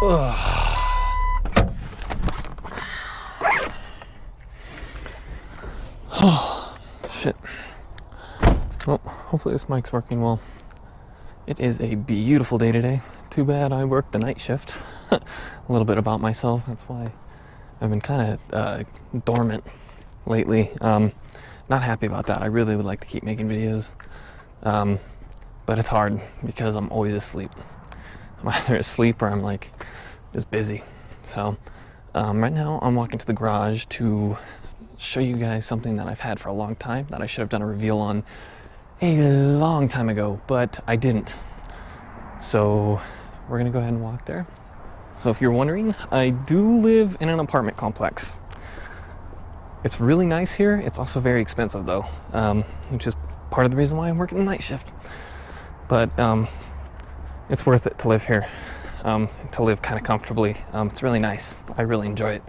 Oh, shit. Well, hopefully this mic's working well. It is a beautiful day today. Too bad I worked the night shift. A little bit about myself. That's why I've been kind of dormant lately. Not happy about that. I really would like to keep making videos. But it's hard because I'm always asleep. I'm either asleep or I'm like just busy. So right now I'm walking to the garage to show you guys something that I've had for a long time that I should have done a reveal on a long time ago, but I didn't. So we're gonna go ahead and walk there. So if you're wondering, I do live in an apartment complex. It's really nice here. It's also very expensive though, which is part of the reason why I'm working the night shift. But it's worth it to live here, to live kind of comfortably. It's really nice. I really enjoy it.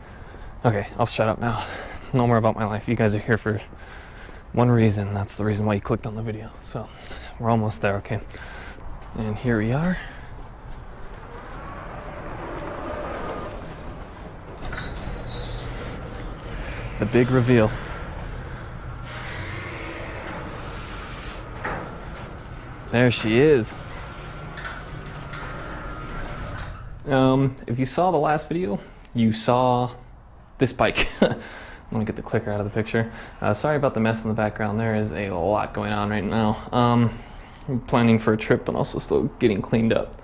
Okay, I'll shut up now. No more about my life. You guys are here for one reason. That's the reason why you clicked on the video. So we're almost there, okay? And here we are. The big reveal. There she is. If you saw the last video, you saw this bike. Let me get the clicker out of the picture. Sorry about the mess in the background. There is a lot going on right now. I'm planning for a trip, but also still getting cleaned up.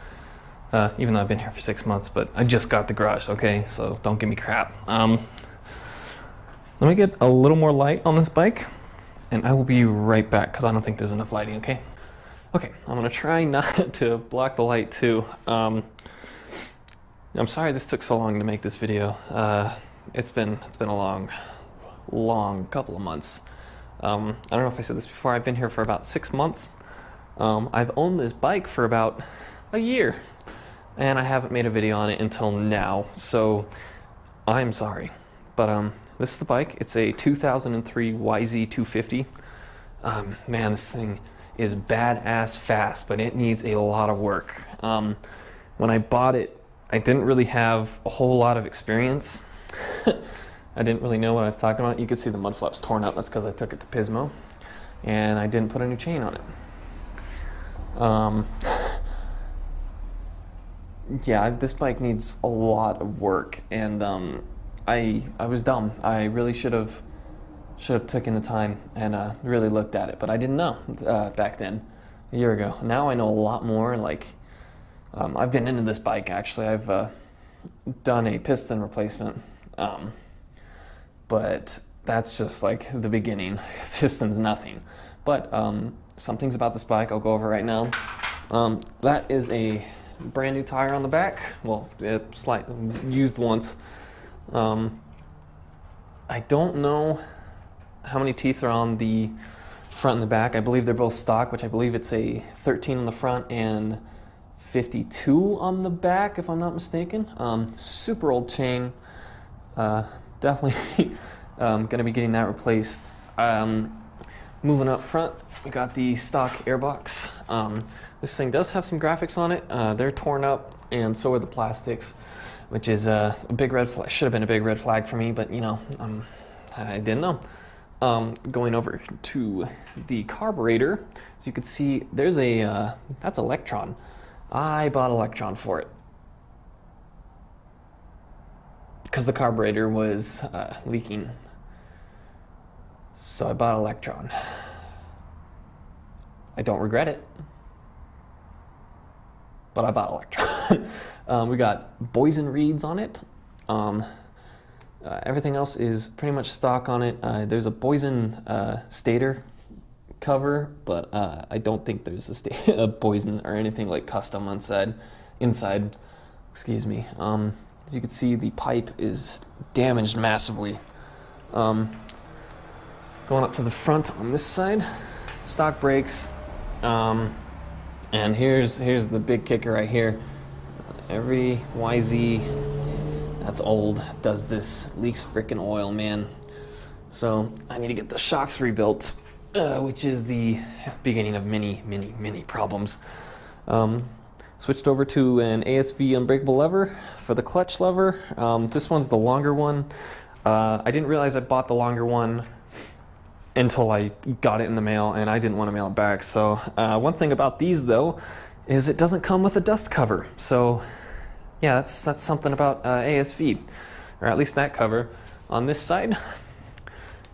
Even though I've been here for 6 months, but I just got the garage, okay? So don't give me crap. Let me get a little more light on this bike, and I will be right back, because I don't think there's enough lighting, okay? Okay, I'm gonna try not to block the light too. I'm sorry this took so long to make this video. It's been a long couple of months. I don't know if I said this before. I've been here for about 6 months. I've owned this bike for about a year, and I haven't made a video on it until now. So I'm sorry, but this is the bike. It's a 2003 YZ250. Man, this thing is badass fast, but it needs a lot of work. When I bought it, I didn't really have a whole lot of experience. I didn't really know what I was talking about. You could see the mud flaps torn up. That's because I took it to Pismo, and I didn't put a new chain on it. Yeah, this bike needs a lot of work, and I was dumb. I really should have taken the time and really looked at it, but I didn't know back then, a year ago. Now I know a lot more. Like, I've been into this bike actually. I've done a piston replacement, but that's just like the beginning. Piston's nothing. But some things about this bike I'll go over right now. That is a brand new tire on the back. Well, it's used once. I don't know how many teeth are on the front and the back. I believe they're both stock, which I believe it's a 13 on the front and 52 on the back, if I'm not mistaken. Super old chain. Definitely gonna be getting that replaced. Moving up front, we got the stock airbox. This thing does have some graphics on it. They're torn up, and so are the plastics, which is a big red flag. Should have been a big red flag for me, but you know, I didn't know. Going over to the carburetor, so you can see there's a that's Electron. I bought Electron for it because the carburetor was leaking, so I bought Electron. I don't regret it, but I bought Electron. We got Boysen reeds on it. Everything else is pretty much stock on it. There's a Boysen stator cover, but I don't think there's a Boysen or anything like custom inside. Excuse me. As you can see, the pipe is damaged massively. Going up to the front on this side, stock brakes, and here's the big kicker right here. Every YZ that's old does this, leaks frickin' oil, man. So I need to get the shocks rebuilt, which is the beginning of many problems. So Switched over to an ASV unbreakable lever for the clutch lever. This one's the longer one. I didn't realize I bought the longer one until I got it in the mail, and I didn't want to mail it back. So one thing about these though is it doesn't come with a dust cover. So yeah, that's something about ASV, or at least that cover. On this side,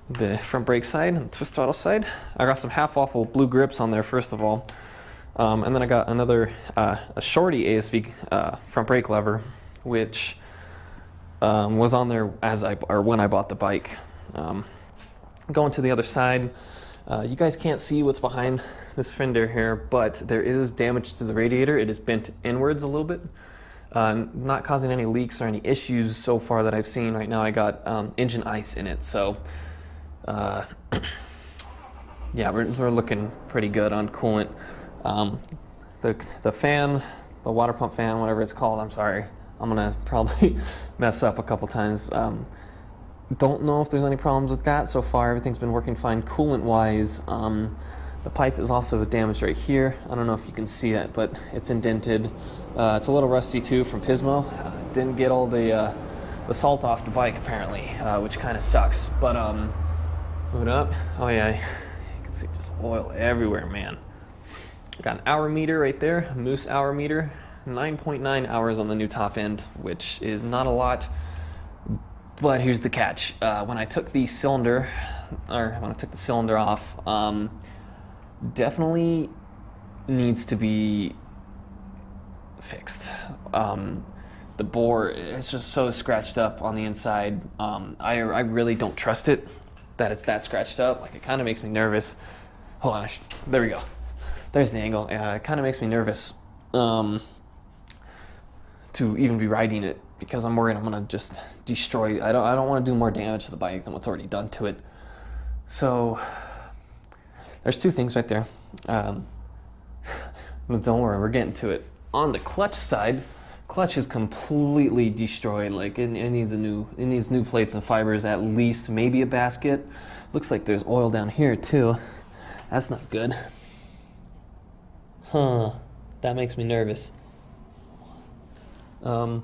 the front brake side and the twist throttle side, I got some half waffle blue grips on there first of all, and then I got another a shorty ASV front brake lever, which was on there when I bought the bike. Going to the other side, you guys can't see what's behind this fender here, but there is damage to the radiator. It is bent inwards a little bit, not causing any leaks or any issues so far that I've seen. Right now I got engine ice in it, so yeah, we're looking pretty good on coolant. The fan, the water pump fan, whatever it's called, I'm sorry, I'm gonna probably mess up a couple times. Don't know if there's any problems with that so far. Everything's been working fine coolant wise. The pipe is also damaged right here. I don't know if you can see it, but it's indented. It's a little rusty too from Pismo. Didn't get all the salt off the bike apparently, which kind of sucks. But move it up. Oh yeah, you can see just oil everywhere, man. Got an hour meter right there, a Moose hour meter. 9.9 hours on the new top end, which is not a lot. But here's the catch. When I took the cylinder, off, definitely needs to be fixed. The bore is just so scratched up on the inside. I really don't trust it, that it's that scratched up. Like, it kind of makes me nervous. Hold on, there we go. There's the angle. It kind of makes me nervous to even be riding it, because I'm worried I'm gonna just destroy. I don't want to do more damage to the bike than what's already done to it. So there's two things right there. Don't worry, we're getting to it. On the clutch side, clutch is completely destroyed. Like it needs new plates and fibers, at least, maybe a basket. Looks like there's oil down here too. That's not good. Huh? That makes me nervous. You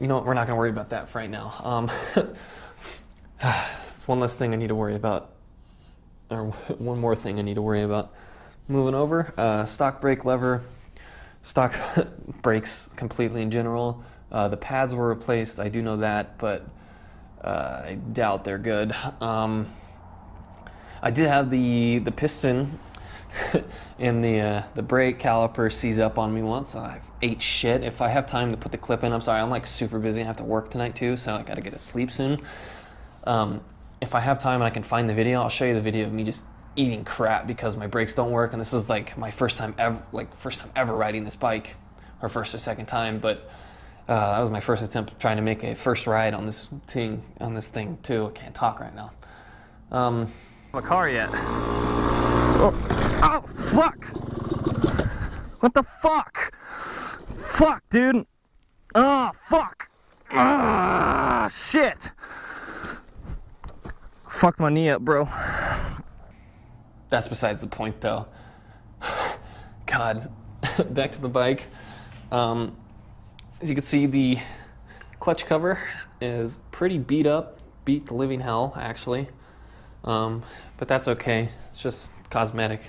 know what, we're not going to worry about that for right now. It's one less thing I need to worry about, or one more thing I need to worry about. Moving over, stock brake lever, stock brakes completely in general. The pads were replaced, I do know that, but I doubt they're good. I did have the piston and the brake caliper seize up on me once. I ate shit. If I have time to put the clip in, I'm sorry, I'm like super busy. I have to work tonight too, so I gotta get to sleep soon. If I have time and I can find the video, I'll show you the video of me just eating crap because my brakes don't work. And this is like my first time ever riding this bike, or first or second time. But that was my first attempt trying to make a first ride on this thing too. I can't talk right now. A car yet? Oh, fuck! What the fuck? Fuck, dude! Oh, fuck! Ah, shit! Fucked my knee up, bro. That's besides the point, though. God. Back to the bike. As you can see, the clutch cover is pretty beat up. Beat the living hell, actually. But that's okay. It's just cosmetic.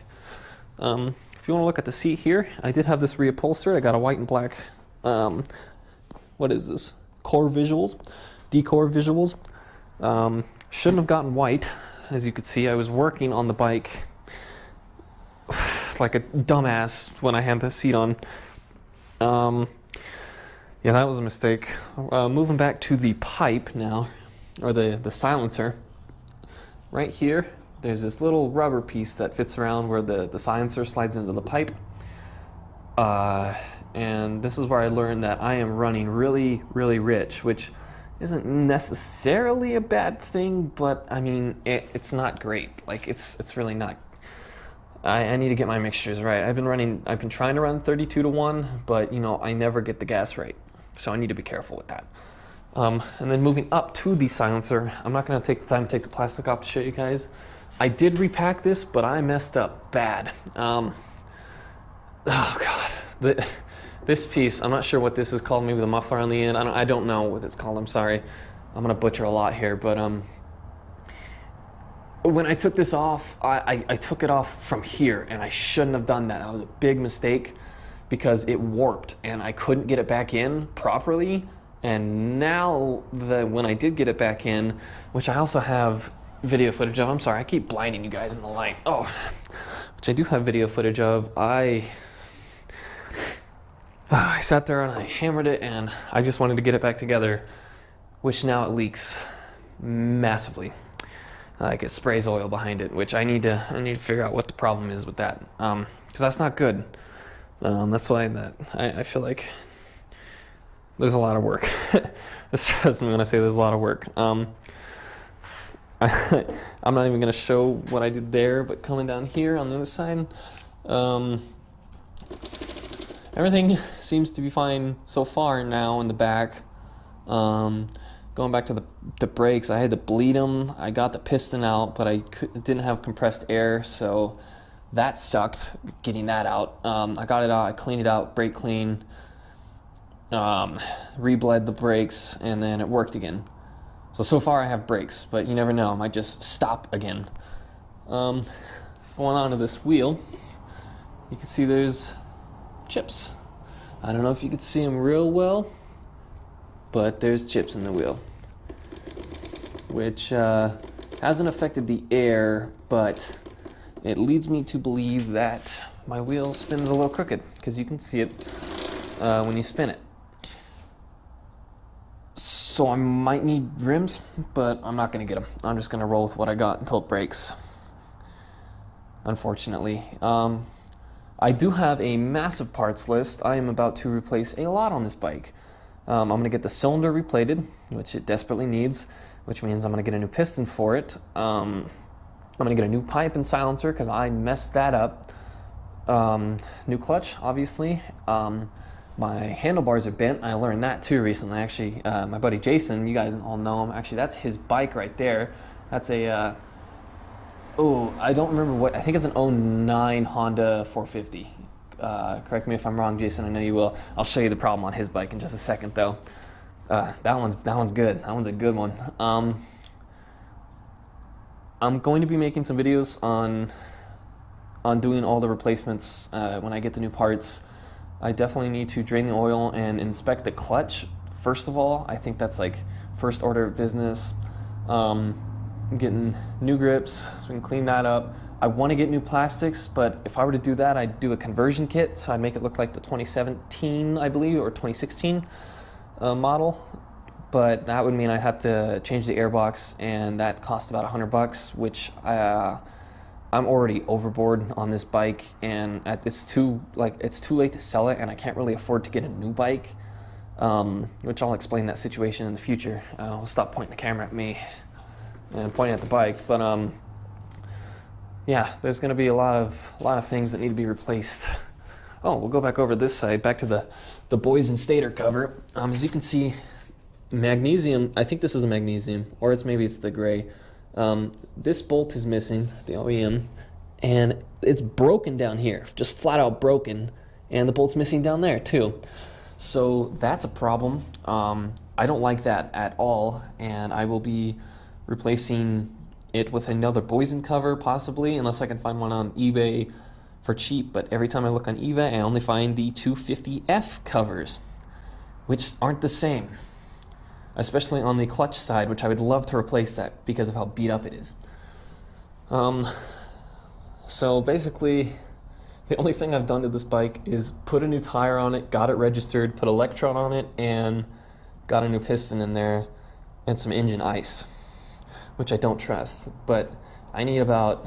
If you want to look at the seat here, I did have this reupholstered. I got a white and black, what is this? Decor visuals. Shouldn't have gotten white. As you could see, I was working on the bike like a dumbass when I had the seat on. Yeah, that was a mistake. Moving back to the pipe now, or the silencer. Right here, there's this little rubber piece that fits around where the silencer slides into the pipe. And this is where I learned that I am running really, really rich, which isn't necessarily a bad thing, but I mean, it's not great. Like, it's really not. I need to get my mixtures right. I've been trying to run 32-to-1, but you know, I never get the gas right. So I need to be careful with that. And then moving up to the silencer, I'm not going to take the time to take the plastic off to show you guys. I did repack this, but I messed up bad. Oh God, this piece, I'm not sure what this is called, maybe the muffler on the end. I don't know what it's called, I'm sorry. I'm gonna butcher a lot here, but when I took this off, I took it off from here, and I shouldn't have done that. That was a big mistake because it warped and I couldn't get it back in properly. And now when I did get it back in, which I also have video footage of, I'm sorry, I keep blinding you guys in the light. Oh, which I do have video footage of. I sat there and I hammered it, and I just wanted to get it back together, which now it leaks massively. Like it sprays oil behind it, which I need to figure out what the problem is with that, because that's not good. That's why I feel like there's a lot of work. Trust me when I say there's a lot of work. I'm not even gonna show what I did there, but coming down here on the other side, everything seems to be fine so far now in the back. Going back to the brakes, I had to bleed them. I got the piston out, but I didn't have compressed air, so that sucked, getting that out. I got it out, I cleaned it out, brake clean, rebled the brakes, and then it worked again. So far I have brakes, but you never know, I might just stop again. Going on to this wheel, you can see there's chips. I don't know if you can see them real well, but there's chips in the wheel, which hasn't affected the air, but it leads me to believe that my wheel spins a little crooked, because you can see it when you spin it. So I might need rims, but I'm not going to get them. I'm just going to roll with what I got until it breaks, unfortunately. I do have a massive parts list. I am about to replace a lot on this bike. I'm going to get the cylinder replated, which it desperately needs, which means I'm going to get a new piston for it. I'm going to get a new pipe and silencer because I messed that up. New clutch, obviously. My handlebars are bent. I learned that too recently. Actually, my buddy Jason, you guys all know him. Actually, that's his bike right there. That's a, I don't remember what, I think it's an 09 Honda 450. Correct me if I'm wrong, Jason, I know you will. I'll show you the problem on his bike in just a second though. That one's good. That one's a good one. I'm going to be making some videos on doing all the replacements when I get the new parts. I definitely need to drain the oil and inspect the clutch. First of all, I think that's like first order of business. Getting new grips so we can clean that up. I want to get new plastics, but if I were to do that, I'd do a conversion kit, so I'd make it look like the 2017, I believe, or 2016 model. But that would mean I have to change the airbox, and that costs about $100, which I'm already overboard on this bike, and it's too late to sell it, and I can't really afford to get a new bike. Which I'll explain that situation in the future. I'll stop pointing the camera at me and pointing at the bike, but yeah, there's going to be a lot of things that need to be replaced. Oh, we'll go back over this side, back to the boys and stator cover. As you can see, magnesium, I think this is a magnesium, or maybe it's the gray. This bolt is missing, the OEM, and it's broken down here, just flat out broken, and the bolt's missing down there too. So that's a problem. I don't like that at all, and I will be replacing it with another Boysen cover, possibly, unless I can find one on eBay for cheap. But every time I look on eBay, I only find the 250F covers, which aren't the same, especially on the clutch side, which I would love to replace that because of how beat up it is. So basically, the only thing I've done to this bike is put a new tire on it, got it registered, put Electron on it, and got a new piston in there and some engine ice, which I don't trust, but I need about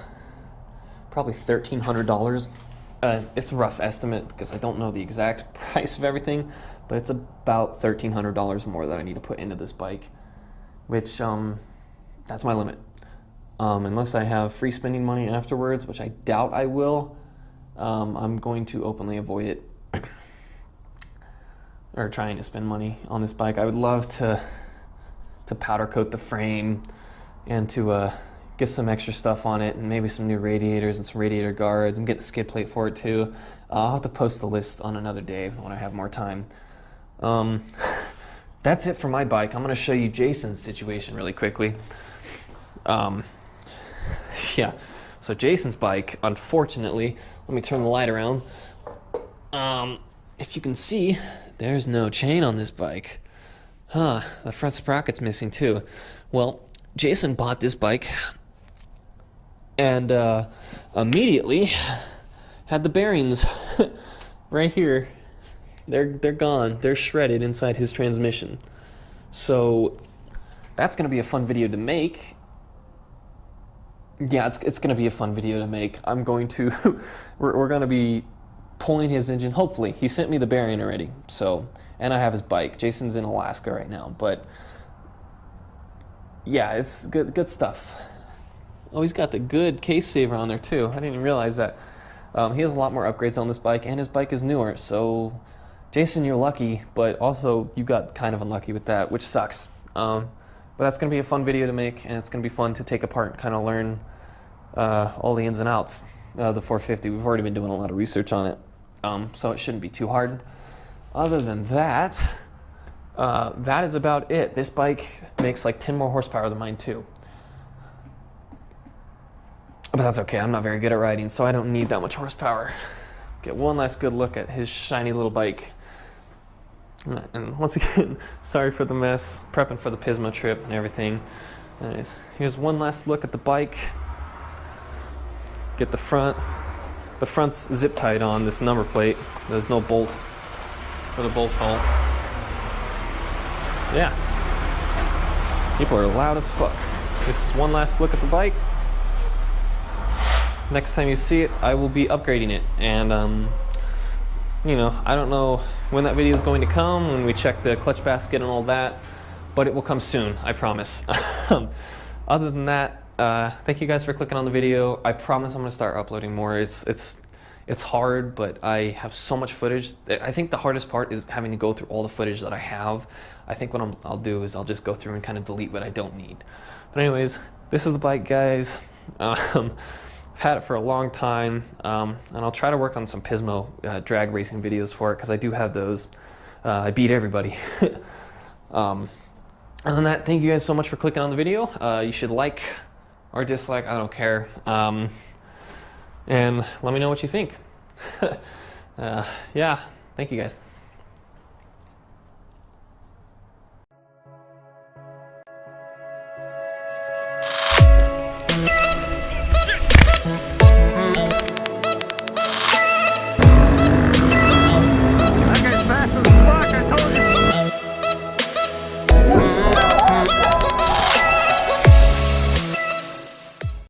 probably $1,300. It's a rough estimate because I don't know the exact price of everything, but it's about $1,300 more that I need to put into this bike, which that's my limit. Unless I have free spending money afterwards, which I doubt I will, I'm going to openly avoid it or trying to spend money on this bike. I would love to powder coat the frame and to get some extra stuff on it and maybe some new radiators and some radiator guards. I'm getting a skid plate for it too. I'll have to post the list on another day when I have more time. That's it for my bike. I'm going to show you Jason's situation really quickly. Yeah, so Jason's bike, unfortunately, let me turn the light around. If you can see, there's no chain on this bike. Huh, the front sprocket's missing too. Well, Jason bought this bike and immediately had the bearings right here. They're gone. They're shredded inside his transmission. So that's going to be a fun video to make. Yeah, it's going to be a fun video to make. I'm going to, we're going to be pulling his engine. Hopefully, he sent me the bearing already. So, and I have his bike. Jason's in Alaska right now, but yeah, it's good stuff. Oh, he's got the good case saver on there too. I didn't even realize that. He has a lot more upgrades on this bike, and his bike is newer. So, Jason, you're lucky, but also you got kind of unlucky with that, which sucks. But that's going to be a fun video to make, and it's going to be fun to take apart and kind of learn all the ins and outs of the 450. We've already been doing a lot of research on it, so it shouldn't be too hard. Other than that, that is about it. This bike makes like 10 more horsepower than mine too. But that's okay, I'm not very good at riding, so I don't need that much horsepower. Get one last good look at his shiny little bike. And once again, sorry for the mess, prepping for the Pismo trip and everything. Anyways, here's one last look at the bike. Get the front. The front's zip tied on this number plate. There's no bolt for the bolt hole. Yeah. People are loud as fuck. This is one last look at the bike. Next time you see it, I will be upgrading it. And, you know, I don't know when that video is going to come, when we check the clutch basket and all that, but it will come soon, I promise. Other than that, thank you guys for clicking on the video. I promise I'm going to start uploading more. It's hard, but I have so much footage. I think the hardest part is having to go through all the footage that I have. I think what I'll do is I'll just go through and kind of delete what I don't need. But anyways, this is the bike, guys. I've had it for a long time, and I'll try to work on some Pismo drag racing videos for it, because I do have those. I beat everybody. Other than that, thank you guys so much for clicking on the video. You should like or dislike, I don't care. And let me know what you think. Yeah, thank you guys.